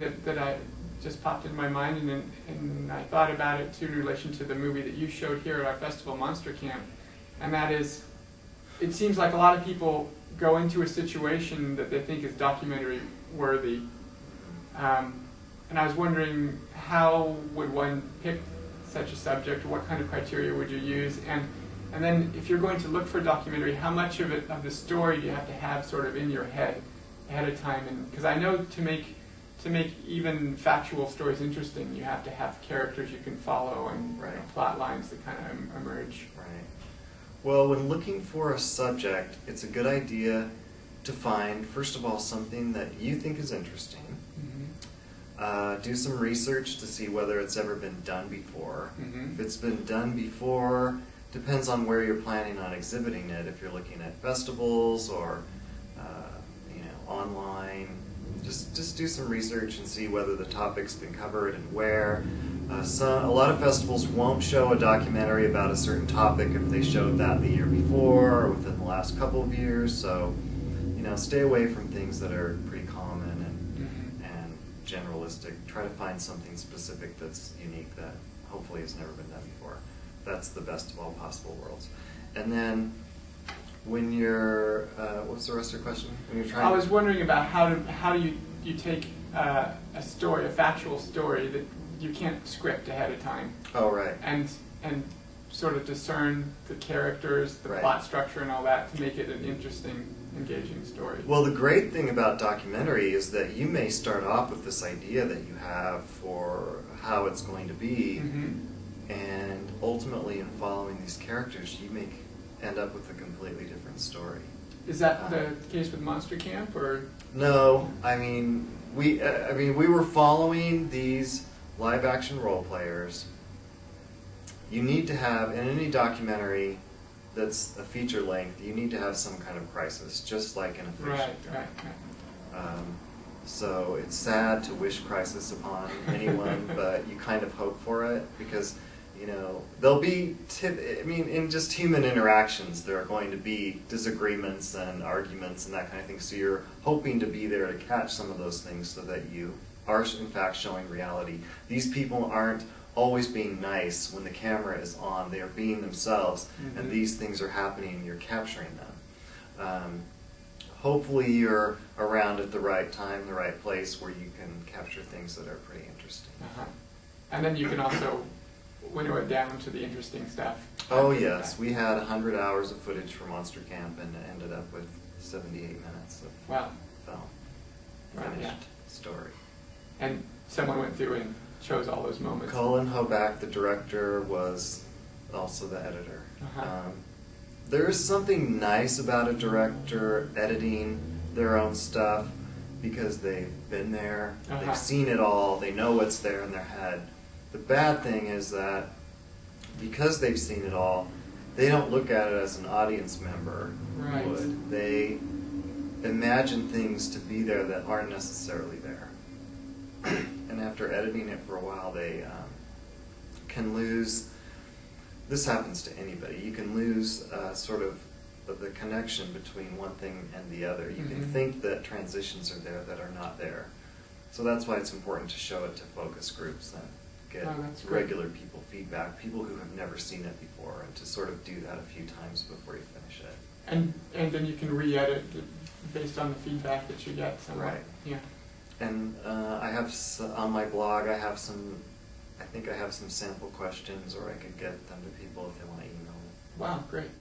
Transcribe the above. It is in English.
that I just popped in my mind, and I thought about it too in relation to the movie that you showed here at our festival, Monster Camp, and that is, it seems like a lot of people go into a situation that they think is documentary worthy, and I was wondering, how would one pick such a subject? What kind of criteria would you use? And then if you're going to look for a documentary, how much of it, of the story, do you have to have sort of in your head ahead of time? And because I know to make even factual stories interesting, you have to have characters you can follow and plot lines that kind of emerge. Right. Well, when looking for a subject, it's a good idea to find, first of all, something that you think is interesting. Do some research to see whether it's ever been done before. If it's been done before, depends on where you're planning on exhibiting it. If you're looking at festivals or online, just do some research and see whether the topic's been covered and where. A lot of festivals won't show a documentary about a certain topic if they showed that the year before or within the last couple of years. So, stay away from things that are pretty common and generalistic. Try to find something specific that's unique that hopefully has never been done before. That's the best of all possible worlds. And then, when you're, what's the rest of your question? When you're trying. I was wondering about how do you take a story, a factual story that you can't script ahead of time. Oh, right. And sort of discern the characters, the plot structure, and all that to make it an interesting, engaging story. Well, the great thing about documentary is that you may start off with this idea that you have for how it's going to be, and ultimately, in following these characters, you may end up with a completely different story. Is that the case with Monster Camp, or? No, we were following these live-action role players. You need to have, in any documentary that's a feature length, you need to have some kind of crisis, just like in a fiction. Right. So it's sad to wish crisis upon anyone, but you kind of hope for it, because there'll be, in just human interactions, there are going to be disagreements and arguments and that kind of thing. So you're hoping to be there to catch some of those things so that you are, in fact, showing reality. These people aren't always being nice when the camera is on. They are being themselves, and these things are happening, and you're capturing them. Hopefully you're around at the right time, the right place, where you can capture things that are pretty interesting. And then you can also winnow it down to the interesting stuff. Oh yes, we had 100 hours of footage for Monster Camp and ended up with 78 minutes of film. Finished story. And someone went through and chose all those moments. Colin Hoback, the director, was also the editor. There is something nice about a director editing their own stuff because they've been there, they've seen it all, they know what's there in their head. The bad thing is that because they've seen it all, they don't look at it as an audience member would. They imagine things to be there that aren't necessarily there. And after editing it for a while, they can lose, this happens to anybody, you can lose sort of the connection between one thing and the other. You can think that transitions are there that are not there. So that's why it's important to show it to focus groups and get regular people feedback, people who have never seen it before, and to sort of do that a few times before you finish it. And then you can re-edit based on the feedback that you get. Right. Yeah. And I have, on my blog, I think I have some sample questions, or I could get them to people if they want to email me. Wow, great.